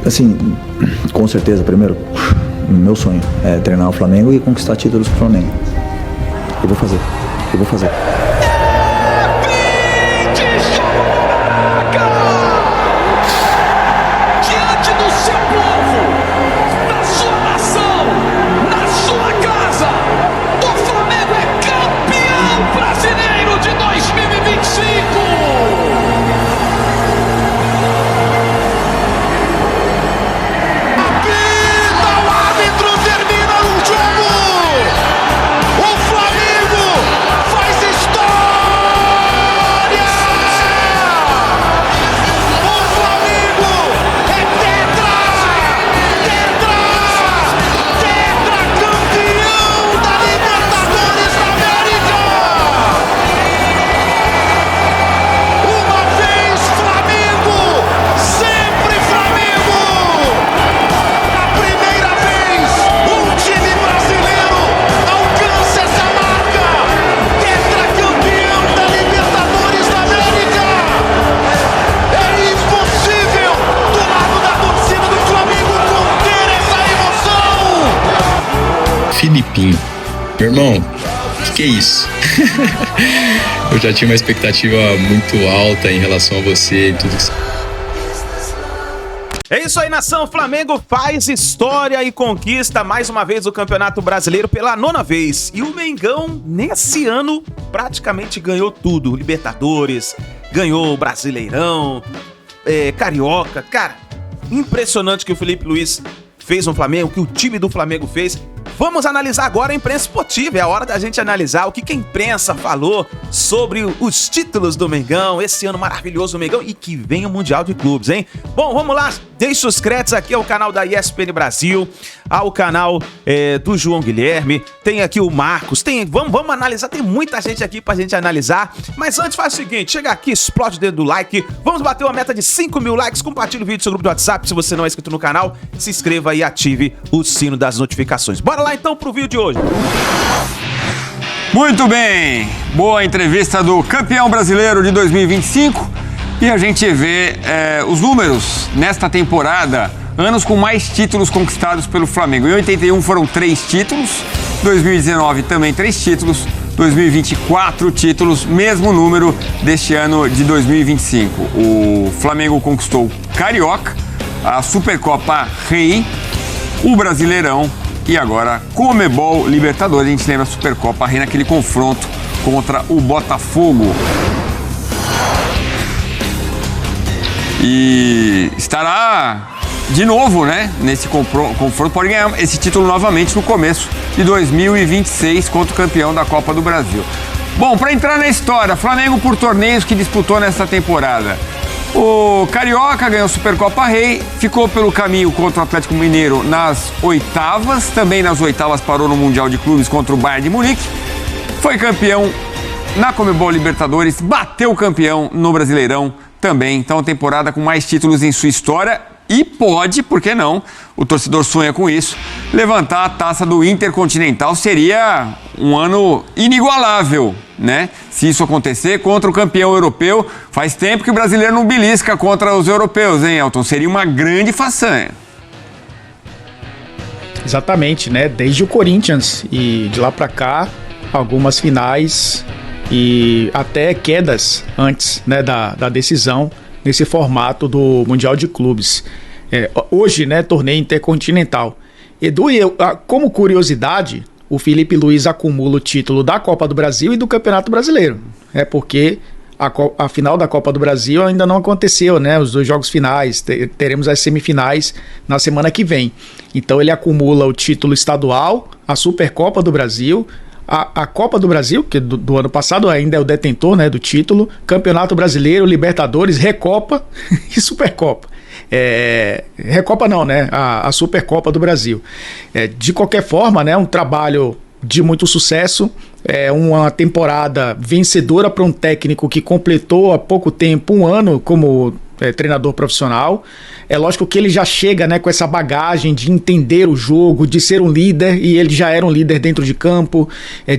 Assim, com certeza, primeiro, meu sonho é treinar o Flamengo e conquistar títulos pro Flamengo. Eu vou fazer. Filipinho, meu irmão, que é isso? Eu já tinha uma expectativa muito alta em relação a você e tudo isso. É isso aí, nação. Flamengo faz história e conquista mais uma vez o Campeonato Brasileiro pela 9ª vez. E o Mengão, nesse ano, praticamente ganhou tudo. Libertadores, ganhou o Brasileirão, Carioca. Cara, impressionante que o Felipe Luiz fez no Flamengo, que o time do Flamengo fez. Vamos analisar agora a imprensa esportiva. É a hora da gente analisar o que a imprensa falou sobre os títulos do Mengão, esse ano maravilhoso do Mengão e que vem o Mundial de Clubes, hein? Bom, vamos lá. Deixe os créditos aqui ao canal da ESPN Brasil, ao canal do João Guilherme. Tem aqui o Marcos. Vamos analisar. Tem muita gente aqui pra gente analisar. Mas antes faz o seguinte, chega aqui, explode o dedo do like. Vamos bater uma meta de 5.000 likes. Compartilhe o vídeo no seu grupo de WhatsApp. Se você não é inscrito no canal, se inscreva e ative o sino das notificações. Bora lá então pro vídeo de hoje. Muito bem, boa entrevista do campeão brasileiro de 2025 e a gente vê os números nesta temporada, anos com mais títulos conquistados pelo Flamengo. Em 81 foram 3 títulos, 2019 também 3 títulos, 2020 4 títulos, mesmo número deste ano de 2025. O Flamengo conquistou o Carioca, a Supercopa Rei, o Brasileirão e agora Conmebol Libertadores. A gente lembra a Supercopa Rei naquele confronto contra o Botafogo. E estará de novo, né, nesse confronto, pode ganhar esse título novamente no começo de 2026 contra o campeão da Copa do Brasil. Bom, para entrar na história, Flamengo por torneios que disputou nessa temporada. O Carioca ganhou a Supercopa Rei, ficou pelo caminho contra o Atlético Mineiro nas oitavas, também nas oitavas parou no Mundial de Clubes contra o Bayern de Munique, foi campeão na Conmebol Libertadores, bateu o campeão no Brasileirão também, então temporada com mais títulos em sua história e pode, por que não, o torcedor sonha com isso, levantar a taça do Intercontinental. Seria um ano inigualável, né? Se isso acontecer contra o campeão europeu. Faz tempo que o brasileiro não belisca contra os europeus, hein, Elton? Seria uma grande façanha. Exatamente, né? Desde o Corinthians e de lá pra cá, algumas finais e até quedas antes, né, da decisão nesse formato do Mundial de Clubes. Hoje, né, torneio intercontinental. Edu, como curiosidade, o Felipe Luiz acumula o título da Copa do Brasil e do Campeonato Brasileiro. Porque a final da Copa do Brasil ainda não aconteceu, né? Os 2 jogos finais, teremos as semifinais na semana que vem. Então ele acumula o título estadual, a Supercopa do Brasil, a Copa do Brasil, que do ano passado ainda é o detentor, né, do título, Campeonato Brasileiro, Libertadores, Recopa e Supercopa. Recopa não, né? A Supercopa do Brasil. De qualquer forma, né, um trabalho de muito sucesso, uma temporada vencedora para um técnico que completou há pouco tempo um ano como treinador profissional. É lógico que ele já chega, né, com essa bagagem de entender o jogo, de ser um líder, e ele já era um líder dentro de campo,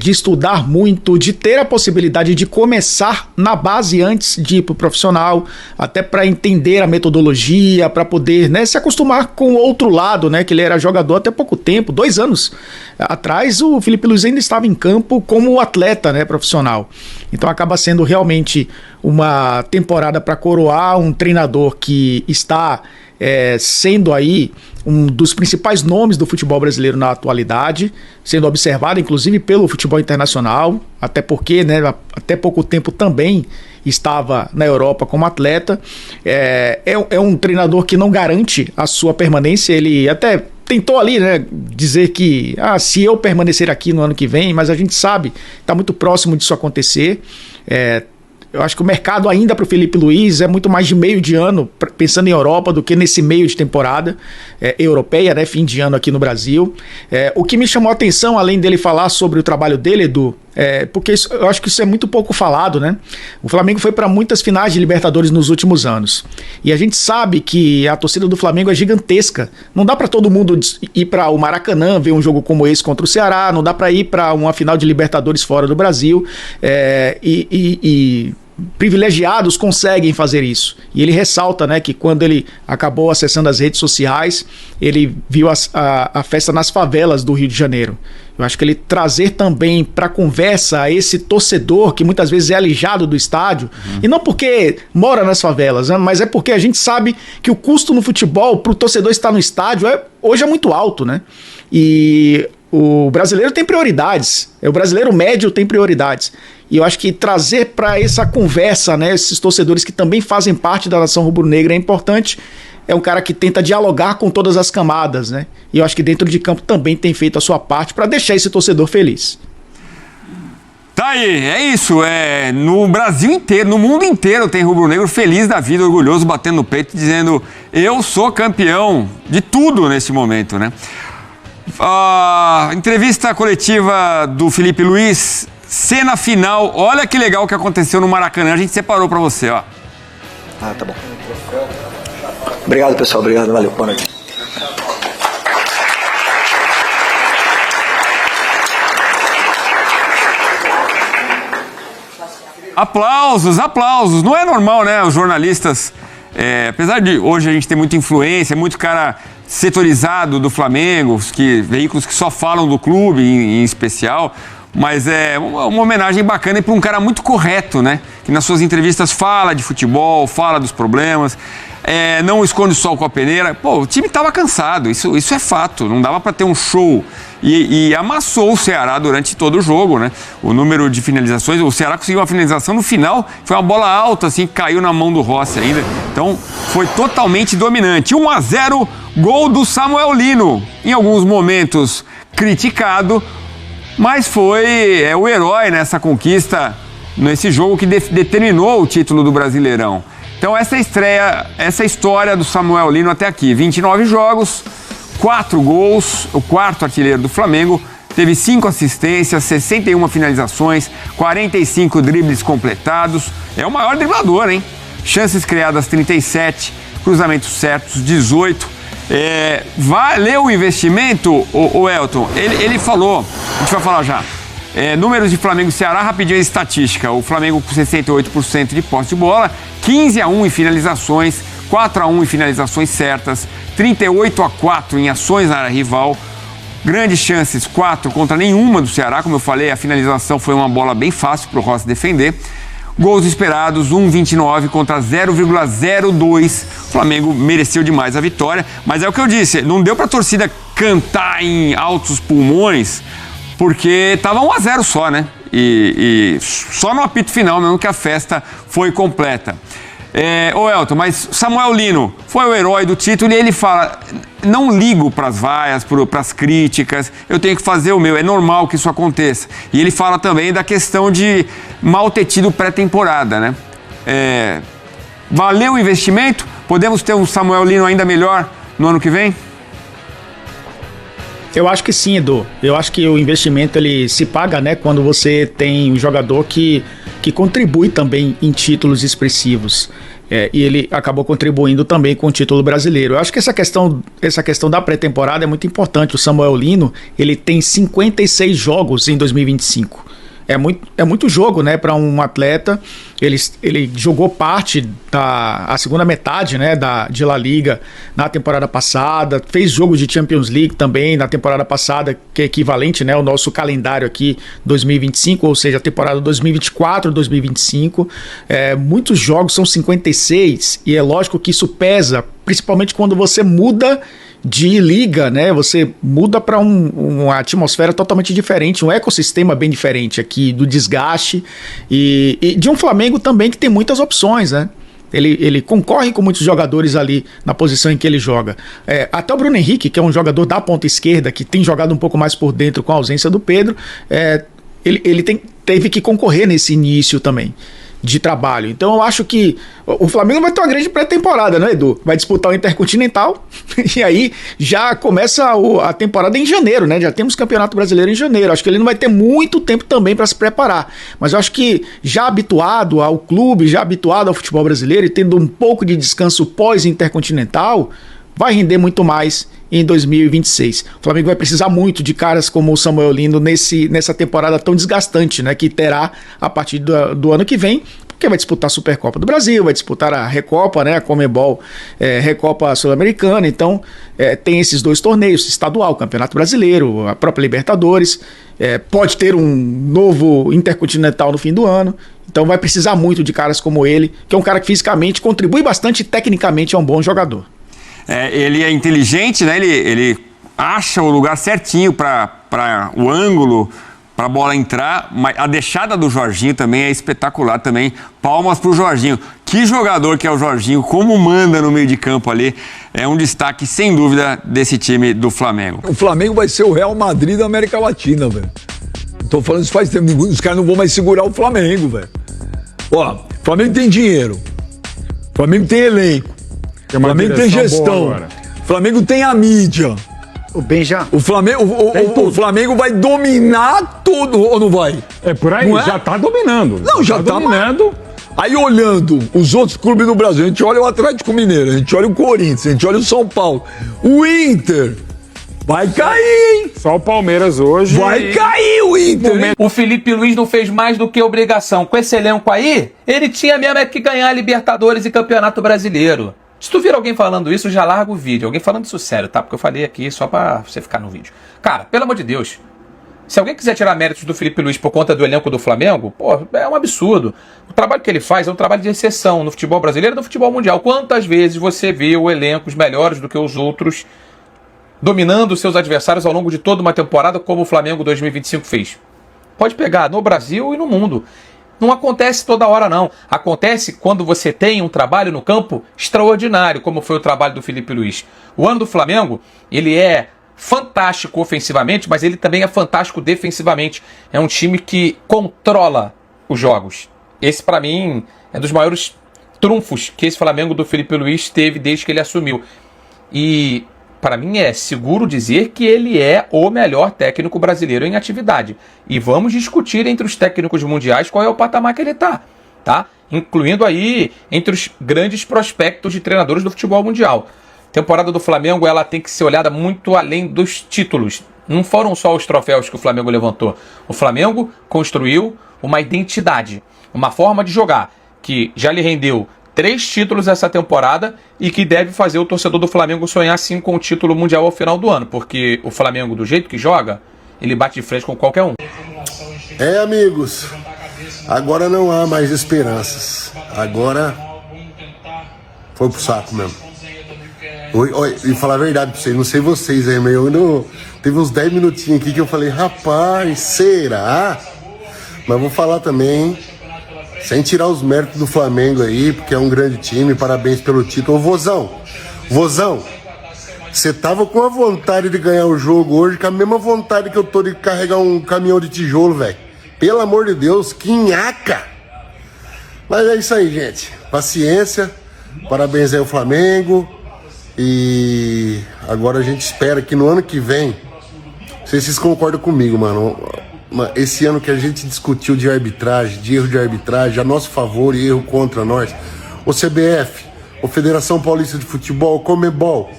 de estudar muito, de ter a possibilidade de começar na base antes de ir para o profissional, até para entender a metodologia, para poder, né, se acostumar com o outro lado, né, que ele era jogador até pouco tempo, 2 anos atrás o Filipe Luiz ainda estava em campo como atleta, né, profissional. Então acaba sendo realmente uma temporada para coroar um treinador que está sendo aí um dos principais nomes do futebol brasileiro na atualidade, sendo observado inclusive pelo futebol internacional, até porque, né, até pouco tempo também estava na Europa como atleta. É um treinador que não garante a sua permanência. Ele até tentou ali, né, dizer que se eu permanecer aqui no ano que vem, mas a gente sabe, está muito próximo disso acontecer. Eu acho que o mercado ainda para o Filipe Luiz é muito mais de meio de ano, pensando em Europa, do que nesse meio de temporada europeia, né, fim de ano aqui no Brasil. O que me chamou a atenção, além dele falar sobre o trabalho dele, Edu, porque eu acho que isso é muito pouco falado, né? O Flamengo foi para muitas finais de Libertadores nos últimos anos. E a gente sabe que a torcida do Flamengo é gigantesca. Não dá para todo mundo ir para o Maracanã ver um jogo como esse contra o Ceará, não dá para ir para uma final de Libertadores fora do Brasil. Privilegiados conseguem fazer isso. E ele ressalta, né, que quando ele acabou acessando as redes sociais, ele viu a festa nas favelas do Rio de Janeiro. Eu acho que ele trazer também para a conversa esse torcedor que muitas vezes é alijado do estádio, e não porque mora nas favelas, né, mas é porque a gente sabe que o custo no futebol para o torcedor estar no estádio hoje é muito alto, né? E o brasileiro tem prioridades, o brasileiro médio tem prioridades. E eu acho que trazer para essa conversa, né, esses torcedores que também fazem parte da nação rubro-negra é importante. É um cara que tenta dialogar com todas as camadas, né? E eu acho que dentro de campo também tem feito a sua parte para deixar esse torcedor feliz. Tá aí, é isso. No Brasil inteiro, no mundo inteiro tem rubro-negro feliz da vida, orgulhoso, batendo no peito, dizendo: eu sou campeão de tudo nesse momento, né? A entrevista coletiva do Filipe Luiz, cena final, olha que legal que aconteceu no Maracanã, a gente separou pra você, ó. Tá bom. Obrigado, pessoal, obrigado, valeu, boa noite. Aplausos, não é normal, né, os jornalistas, apesar de hoje a gente ter muita influência, muito cara setorizado do Flamengo, veículos que só falam do clube em especial, mas é uma homenagem bacana para um cara muito correto, né? Que nas suas entrevistas fala de futebol, fala dos problemas, não esconde o sol com a peneira. Pô, o time estava cansado, isso é fato, não dava para ter um show. E amassou o Ceará durante todo o jogo, né? O número de finalizações, o Ceará conseguiu uma finalização no final, foi uma bola alta, assim, que caiu na mão do Rossi ainda. Então, foi totalmente dominante. 1-0, gol do Samuel Lino. Em alguns momentos criticado, mas foi o herói nessa conquista, nesse jogo que determinou o título do Brasileirão. Então, essa história do Samuel Lino até aqui. 29 jogos, 4 gols, o quarto artilheiro do Flamengo, teve 5 assistências, 61 finalizações, 45 dribles completados. É o maior driblador, hein? Chances criadas 37, cruzamentos certos 18. Valeu o investimento, o Elton? Ele falou, a gente vai falar já. Números de Flamengo e Ceará, rapidinho a estatística. O Flamengo com 68% de posse de bola, 15-1 em finalizações, 4-1 em finalizações certas, 38-4 em ações na área rival, grandes chances, 4 contra nenhuma do Ceará. Como eu falei, a finalização foi uma bola bem fácil para o Rossi defender. Gols esperados, 1,29 contra 0,02. O Flamengo mereceu demais a vitória, mas é o que eu disse, não deu para a torcida cantar em altos pulmões, porque estava 1-0 só, né? E só no apito final mesmo que a festa foi completa. Ô Elton, mas Samuel Lino foi o herói do título e ele fala: não ligo para as vaias, para as críticas, eu tenho que fazer o meu, é normal que isso aconteça. E ele fala também da questão de mal ter tido pré-temporada, né? Valeu o investimento? Podemos ter um Samuel Lino ainda melhor no ano que vem? Eu acho que sim, Edu. Eu acho que o investimento ele se paga, né, quando você tem um jogador que que contribui também em títulos expressivos. E ele acabou contribuindo também com o título brasileiro. Eu acho que essa questão da pré-temporada é muito importante. O Samuel Lino, ele tem 56 jogos em 2025. É muito jogo, né, para um atleta. Ele jogou parte a segunda metade, né, de La Liga na temporada passada, fez jogos de Champions League também na temporada passada, que é equivalente, né, ao nosso calendário aqui 2025, ou seja, a temporada 2024-2025. Muitos jogos, são 56, e é lógico que isso pesa, principalmente quando você muda de liga, né? Você muda para uma atmosfera totalmente diferente, um ecossistema bem diferente aqui, do desgaste e de um Flamengo também que tem muitas opções, né? Ele concorre com muitos jogadores ali na posição em que ele joga. Até o Bruno Henrique, que é um jogador da ponta esquerda, que tem jogado um pouco mais por dentro com a ausência do Pedro, ele teve que concorrer nesse início também de trabalho. Então eu acho que o Flamengo vai ter uma grande pré-temporada, né, Edu? Vai disputar o Intercontinental e aí já começa a temporada em janeiro, né? Já temos Campeonato Brasileiro em janeiro. Acho que ele não vai ter muito tempo também para se preparar. Mas eu acho que já habituado ao clube, já habituado ao futebol brasileiro e tendo um pouco de descanso pós-Intercontinental, vai render muito mais em 2026. O Flamengo vai precisar muito de caras como o Samuel Lino nessa temporada tão desgastante, né, que terá a partir do ano que vem, porque vai disputar a Supercopa do Brasil, vai disputar a Recopa, né, a Conmebol, Recopa Sul-Americana. Então tem esses dois torneios, estadual, Campeonato Brasileiro, a própria Libertadores, pode ter um novo Intercontinental no fim do ano. Então vai precisar muito de caras como ele, que é um cara que fisicamente contribui bastante e tecnicamente é um bom jogador. Ele é inteligente, né? Ele acha o lugar certinho para o ângulo, para a bola entrar. Mas a deixada do Jorginho também é espetacular também. Palmas para o Jorginho. Que jogador que é o Jorginho, como manda no meio de campo ali. É um destaque, sem dúvida, desse time do Flamengo. O Flamengo vai ser o Real Madrid da América Latina, velho. Tô falando isso faz tempo. Os caras não vão mais segurar o Flamengo, velho. Ó, o Flamengo tem dinheiro. O Flamengo tem elenco. O Flamengo tem gestão, o Flamengo tem a mídia. O Flamengo vai dominar tudo, ou não vai? Por aí, já tá dominando. Não, já tá dominando. Aí olhando os outros clubes do Brasil, a gente olha o Atlético Mineiro, a gente olha o Corinthians, a gente olha o São Paulo. O Inter vai cair, hein? Só o Palmeiras hoje. Vai cair o Inter, hein? O Felipe Luiz não fez mais do que obrigação. Com esse elenco aí, ele tinha mesmo que ganhar a Libertadores e Campeonato Brasileiro. Se tu vir alguém falando isso, já larga o vídeo. Alguém falando isso sério, tá? Porque eu falei aqui só pra você ficar no vídeo. Cara, pelo amor de Deus. Se alguém quiser tirar méritos do Felipe Luiz por conta do elenco do Flamengo, pô, é um absurdo. O trabalho que ele faz é um trabalho de exceção no futebol brasileiro e no futebol mundial. Quantas vezes você viu elencos melhores do que os outros dominando seus adversários ao longo de toda uma temporada, como o Flamengo 2025 fez? Pode pegar no Brasil e no mundo. Não acontece toda hora, não. Acontece quando você tem um trabalho no campo extraordinário, como foi o trabalho do Felipe Luiz. O ano do Flamengo, ele é fantástico ofensivamente, mas ele também é fantástico defensivamente. É um time que controla os jogos. Esse, para mim, é dos maiores trunfos que esse Flamengo do Felipe Luiz teve desde que ele assumiu. E para mim é seguro dizer que ele é o melhor técnico brasileiro em atividade. E vamos discutir entre os técnicos mundiais qual é o patamar que ele tá? Incluindo aí entre os grandes prospectos de treinadores do futebol mundial. A temporada do Flamengo, ela tem que ser olhada muito além dos títulos. Não foram só os troféus que o Flamengo levantou. O Flamengo construiu uma identidade, uma forma de jogar que já lhe rendeu 3 títulos essa temporada e que deve fazer o torcedor do Flamengo sonhar sim com o título mundial ao final do ano, porque o Flamengo, do jeito que joga, ele bate de frente com qualquer um. Amigos, agora não há mais esperanças. Agora foi pro saco mesmo. E falar a verdade pra vocês, não sei vocês aí, mas teve uns 10 minutinhos aqui que eu falei, rapaz, será? Mas vou falar também, sem tirar os méritos do Flamengo aí, porque é um grande time, parabéns pelo título. Ô, Vozão, você tava com a vontade de ganhar o jogo hoje, com a mesma vontade que eu tô de carregar um caminhão de tijolo, velho. Pelo amor de Deus, que nhaca! Mas é isso aí, gente. Paciência, parabéns aí ao Flamengo. E agora a gente espera que no ano que vem, não sei se vocês concordam comigo, mano, esse ano que a gente discutiu de arbitragem, de erro de arbitragem, a nosso favor e erro contra nós. O CBF, a Federação Paulista de Futebol, Comebol.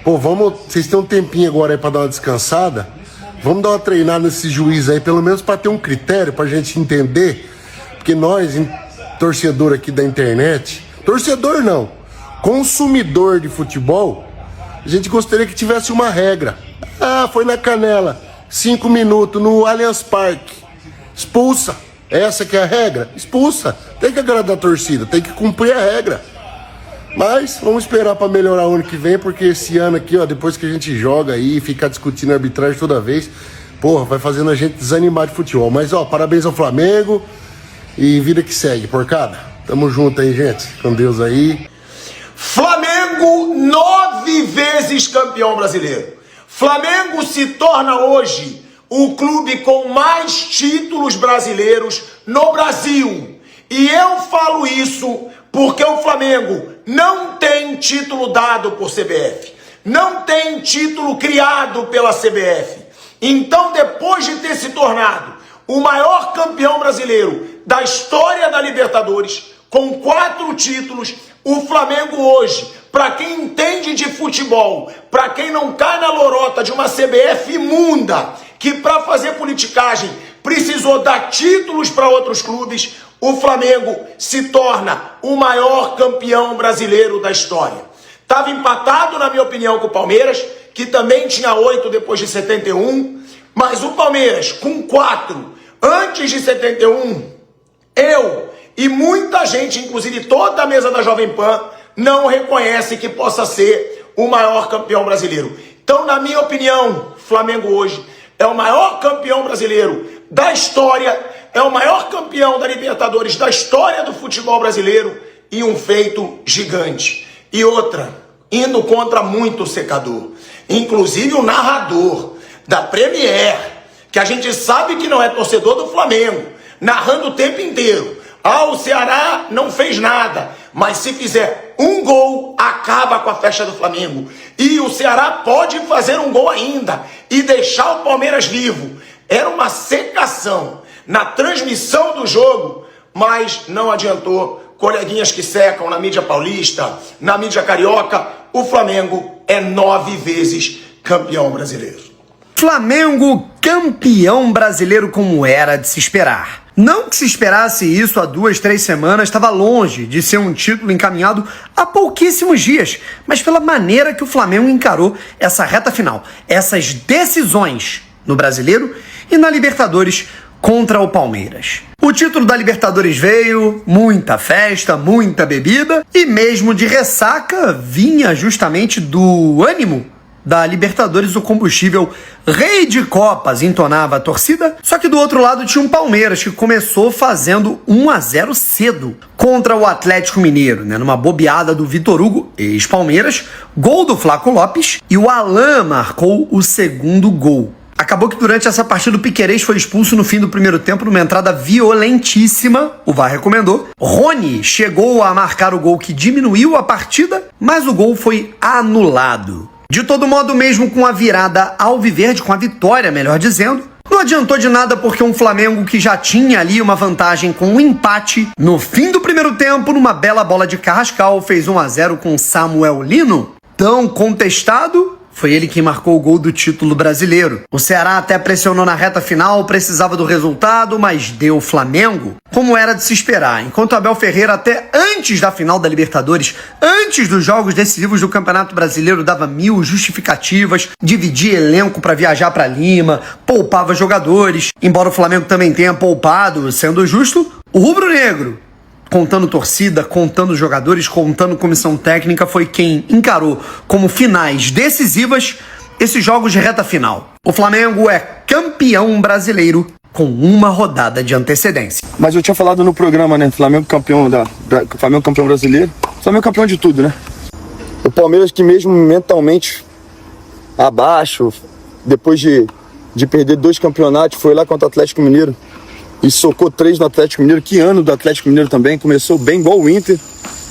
Pô, vocês têm um tempinho agora aí pra dar uma descansada? Vamos dar uma treinada nesse juiz aí, pelo menos pra ter um critério pra gente entender. Porque nós, torcedor aqui da internet, torcedor não, consumidor de futebol, a gente gostaria que tivesse uma regra. Ah, foi na canela, 5 minutos no Allianz Parque, expulsa. Essa que é a regra? Expulsa. Tem que agradar a torcida, tem que cumprir a regra. Mas vamos esperar para melhorar o ano que vem, porque esse ano aqui, ó, depois que a gente joga aí e ficar discutindo arbitragem toda vez, porra, vai fazendo a gente desanimar de futebol. Mas, ó, parabéns ao Flamengo e vida que segue, porcada. Tamo junto aí, gente. Com Deus aí. Flamengo 9 vezes campeão brasileiro. Flamengo se torna hoje o clube com mais títulos brasileiros no Brasil. E eu falo isso porque o Flamengo não tem título dado por CBF, não tem título criado pela CBF. Então, depois de ter se tornado o maior campeão brasileiro da história da Libertadores, com 4 títulos, o Flamengo hoje, para quem entende de futebol, para quem não cai na lorota de uma CBF imunda, que para fazer politicagem precisou dar títulos para outros clubes, o Flamengo se torna o maior campeão brasileiro da história. Estava empatado, na minha opinião, com o Palmeiras, que também tinha 8 depois de 71, mas o Palmeiras com 4 antes de 71, eu e muita gente, inclusive toda a mesa da Jovem Pan, não reconhece que possa ser o maior campeão brasileiro. Então, na minha opinião, Flamengo hoje é o maior campeão brasileiro da história, é o maior campeão da Libertadores da história do futebol brasileiro e um feito gigante. E outra, indo contra muito secador, inclusive o narrador da Premier, que a gente sabe que não é torcedor do Flamengo, narrando o tempo inteiro. Ah, o Ceará não fez nada, mas se fizer um gol, acaba com a festa do Flamengo. E o Ceará pode fazer um gol ainda e deixar o Palmeiras vivo. Era uma secação na transmissão do jogo, mas não adiantou. Coleguinhas que secam na mídia paulista, na mídia carioca, o Flamengo é 9 vezes campeão brasileiro. Flamengo campeão brasileiro como era de se esperar. Não que se esperasse isso há 2, 3 semanas, estava longe de ser um título encaminhado há pouquíssimos dias, mas pela maneira que o Flamengo encarou essa reta final, essas decisões no Brasileiro e na Libertadores contra o Palmeiras. O título da Libertadores veio, muita festa, muita bebida e mesmo de ressaca vinha justamente do ânimo da Libertadores, o combustível rei de copas, entonava a torcida. Só que do outro lado tinha um Palmeiras que começou fazendo 1-0 cedo contra o Atlético Mineiro, né? Numa bobeada do Vitor Hugo, ex-Palmeiras, gol do Flaco Lopes, e o Alan marcou o segundo gol. Acabou que durante essa partida o Piquerez foi expulso no fim do primeiro tempo numa entrada violentíssima, o VAR recomendou. Rony chegou a marcar o gol que diminuiu a partida, mas o gol foi anulado. De todo modo, mesmo com a virada alviverde, com a vitória, melhor dizendo, não adiantou de nada porque um Flamengo que já tinha ali uma vantagem com um empate, no fim do primeiro tempo, numa bela bola de Carrascal, fez 1-0 com Samuel Lino, tão contestado. Foi ele quem marcou o gol do título brasileiro. O Ceará até pressionou na reta final, precisava do resultado, mas deu Flamengo, como era de se esperar. Enquanto Abel Ferreira, até antes da final da Libertadores, antes dos jogos decisivos do Campeonato Brasileiro, dava 1000 justificativas, dividia elenco para viajar para Lima, poupava jogadores. Embora o Flamengo também tenha poupado, sendo justo, o rubro-negro, contando torcida, contando jogadores, contando comissão técnica, foi quem encarou como finais decisivas esses jogos de reta final. O Flamengo é campeão brasileiro com uma rodada de antecedência. Mas eu tinha falado no programa, né? Flamengo campeão Flamengo campeão brasileiro. Flamengo campeão de tudo, né? O Palmeiras que mesmo mentalmente abaixo, depois de perder 2 campeonatos, foi lá contra o Atlético Mineiro e socou 3 no Atlético Mineiro. Que ano do Atlético Mineiro também, começou bem, igual o Inter.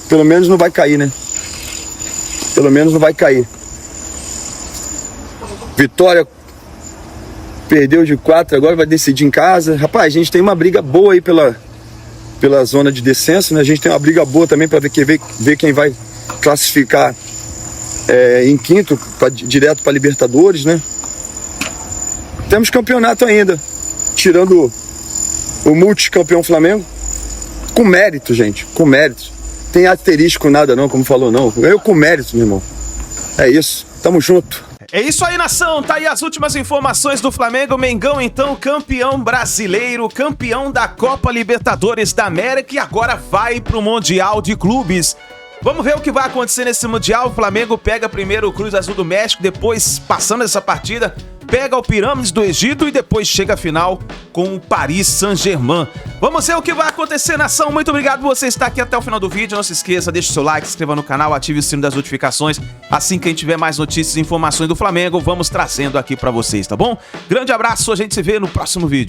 Pelo menos não vai cair, né? Pelo menos não vai cair. Vitória Perdeu de 4, agora vai decidir em casa. Rapaz, a gente tem uma briga boa aí pela zona de descenso, né? A gente tem uma briga boa também para ver quem vai classificar em quinto, direto para Libertadores, né? Temos campeonato ainda, tirando o multicampeão Flamengo, com mérito, gente, com mérito. Tem asterisco nada não, como falou não. Eu com mérito, meu irmão. É isso, tamo junto. É isso aí, nação. Tá aí as últimas informações do Flamengo. Mengão, então, campeão brasileiro, campeão da Copa Libertadores da América e agora vai pro Mundial de Clubes. Vamos ver o que vai acontecer nesse Mundial. O Flamengo pega primeiro o Cruz Azul do México, depois, passando essa partida, pega o Pirâmides do Egito e depois chega a final com o Paris Saint-Germain. Vamos ver o que vai acontecer, nação. Muito obrigado por você estar aqui até o final do vídeo. Não se esqueça, deixe o seu like, se inscreva no canal, ative o sino das notificações. Assim que a gente tiver mais notícias e informações do Flamengo, vamos trazendo aqui pra vocês, tá bom? Grande abraço, a gente se vê no próximo vídeo.